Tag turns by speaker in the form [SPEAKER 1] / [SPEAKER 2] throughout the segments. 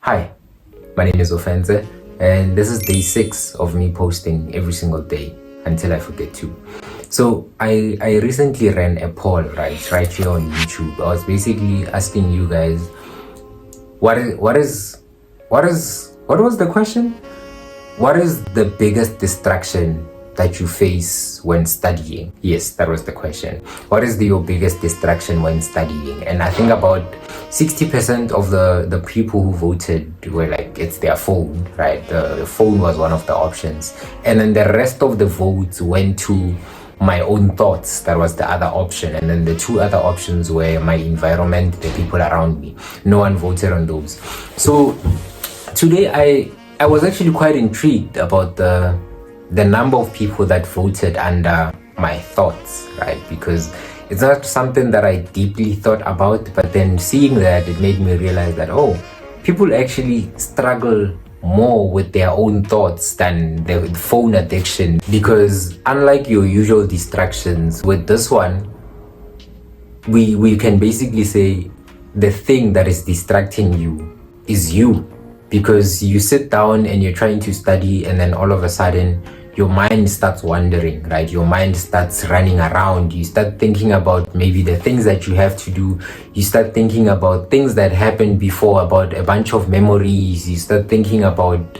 [SPEAKER 1] Hi, my name is Ofentse, and this is day 6 of me posting every single day until I forget to. So I recently ran a poll right here on YouTube. I was basically asking you guys, what was the question? What is the biggest distraction that you face when studying? Yes, that was the question. What is your biggest distraction when studying? And I think about 60% of the people who voted were like, it's their phone, right? The phone was one of the options. And then the rest of the votes went to my own thoughts. That was the other option. And then the two other options were my environment, the people around me. No one voted on those. So today I was actually quite intrigued about the number of people that voted under my thoughts, right? Because it's not something that I deeply thought about, but then seeing that, it made me realize that, people actually struggle more with their own thoughts than the phone addiction. Because unlike your usual distractions, with this one, we can basically say the thing that is distracting you is you. Because you sit down and you're trying to study, and then all of a sudden your mind starts wandering, right? Your mind starts running around. You start thinking about maybe the things that you have to do. You start thinking about things that happened before, about a bunch of memories. You start thinking about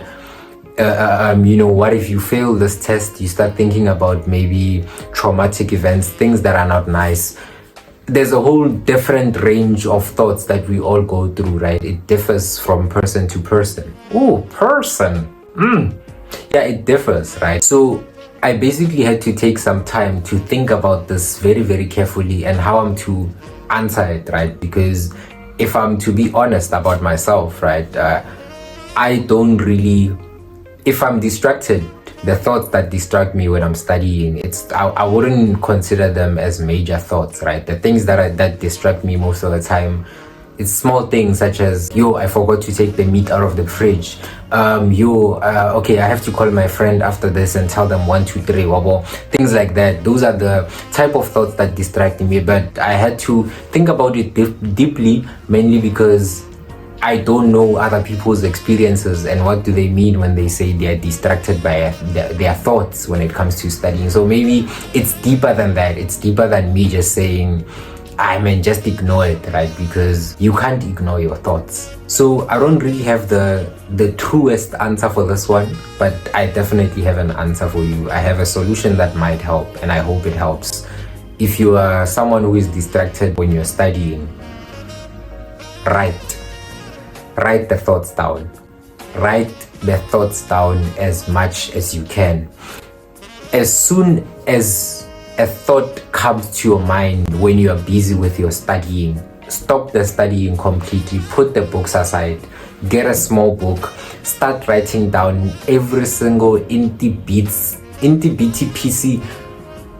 [SPEAKER 1] what if you fail this test? You start thinking about maybe traumatic events, things that are not nice. There's a whole different range of thoughts that we all go through, right? It differs from person to person. Yeah, it differs, right? So I basically had to take some time to think about this very, very carefully and how I'm to answer it, right? Because if I'm to be honest about myself, right, I don't really, if I'm distracted, the thoughts that distract me when I'm studying, I wouldn't consider them as major thoughts, right? The things that distract me most of the time, it's small things such as, I forgot to take the meat out of the fridge. Okay, I have to call my friend after this and tell them 1, 2, 3, wobble. Things like that. Those are the type of thoughts that distract me. But I had to think about it deeply, mainly because I don't know other people's experiences and what do they mean when they say they are distracted by their thoughts when it comes to studying. So maybe it's deeper than that. It's deeper than me just saying, just ignore it, right? Because you can't ignore your thoughts. So I don't really have the truest answer for this one, but I definitely have an answer for you. I have a solution that might help, and I hope it helps. If you are someone who is distracted when you're studying, write the thoughts down. Write the thoughts down as much as you can. As soon as a thought comes to your mind when you are busy with your studying, stop the studying completely, put the books aside, get a small book, start writing down every single itty bitty piece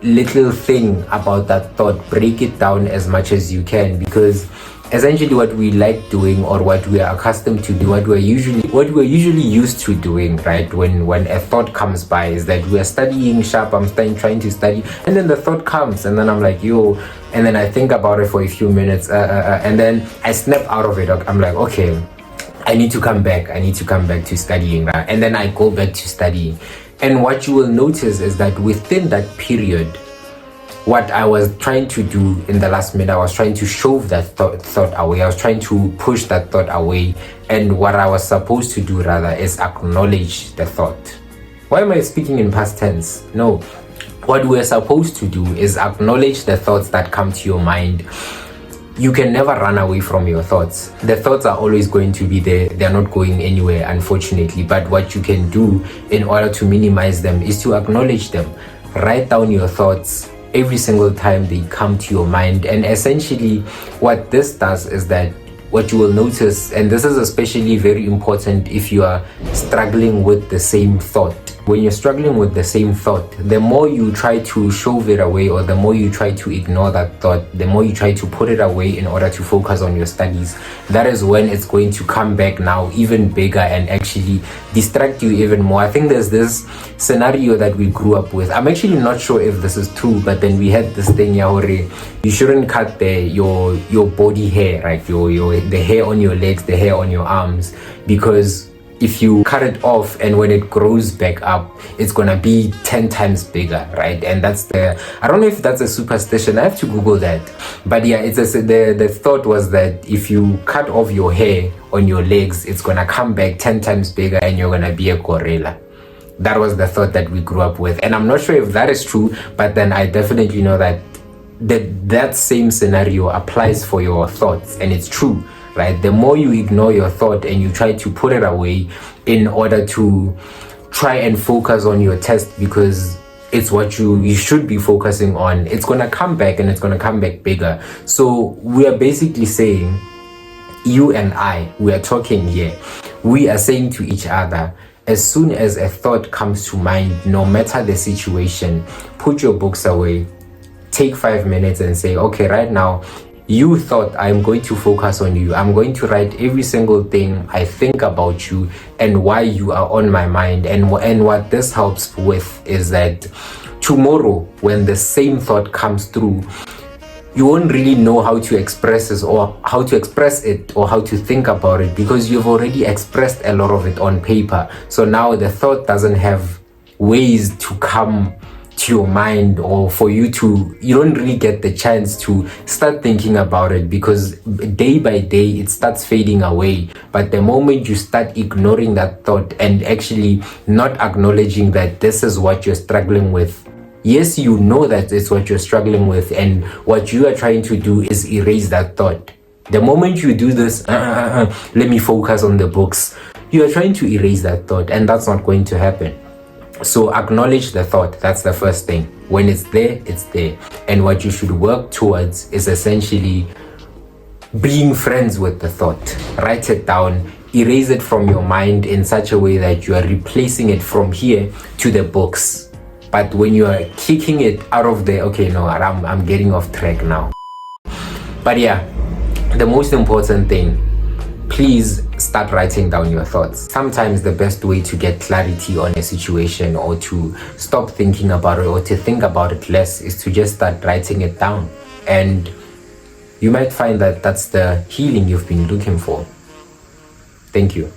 [SPEAKER 1] little thing about that thought. Break it down as much as you can, because essentially what we like doing, or what we are accustomed to do, what we're usually used to doing, right, when a thought comes by, is that we are studying sharp. I'm trying to study, and then the thought comes, and then I'm like, and then I think about it for a few minutes, and then I snap out of it. I'm like, okay, I need to come back to studying, right? And then I go back to studying. And what you will notice is that within that period, what I was trying to do in the last minute, I was trying to shove that thought away. I was trying to push that thought away. And what I was supposed to do rather is acknowledge the thought. Why am I speaking in past tense? No. What we're supposed to do is acknowledge the thoughts that come to your mind. You can never run away from your thoughts. The thoughts are always going to be there. They're not going anywhere, unfortunately. But what you can do in order to minimize them is to acknowledge them. Write down your thoughts every single time they come to your mind. And essentially what this does is that what you will notice, and this is especially very important if you are struggling with the same thought. When you're struggling with the same thought, the more you try to shove it away, or the more you try to ignore that thought, the more you try to put it away in order to focus on your studies, that is when it's going to come back now even bigger and actually distract you even more. I think there's this scenario that we grew up with. I'm actually not sure if this is true, but then we had this thing, you shouldn't cut your body hair, right? Your the hair on your legs, the hair on your arms, because if you cut it off and when it grows back up, it's gonna be 10 times bigger, right? And I don't know if that's a superstition. I have to Google that. But yeah, the thought was that if you cut off your hair on your legs, it's gonna come back 10 times bigger and you're gonna be a gorilla. That was the thought that we grew up with. And I'm not sure if that is true, but then I definitely know that that same scenario applies for your thoughts, and it's true. Right? The more you ignore your thought and you try to put it away in order to try and focus on your test because it's what you should be focusing on, it's gonna come back, and it's gonna come back bigger. So we are basically saying, you and I, we are talking here. We are saying to each other, as soon as a thought comes to mind, no matter the situation, put your books away, take 5 minutes and say, okay, right now, you thought I'm going to focus on you. I'm going to write every single thing I think about you and why you are on my mind. And what this helps with is that tomorrow, when the same thought comes through, you won't really know how to express it or how to think about it, because you've already expressed a lot of it on paper. So now the thought doesn't have ways to come to your mind, or for you don't really get the chance to start thinking about it, because day by day it starts fading away. But the moment you start ignoring that thought and actually not acknowledging that this is what you're struggling with, yes, you know that it's what you're struggling with, and what you are trying to do is erase that thought. The moment you do this, let me focus on the books, you are trying to erase that thought, and that's not going to happen. So acknowledge the thought. That's the first thing. When it's there, it's there. And what you should work towards is essentially being friends with the thought. Write it down, erase it from your mind in such a way that you are replacing it from here to the books. But when you are kicking it out of the, okay, no, I'm getting off track now. But yeah, the most important thing, please start writing down your thoughts. Sometimes the best way to get clarity on a situation, or to stop thinking about it, or to think about it less, is to just start writing it down. And you might find that that's the healing you've been looking for. Thank you.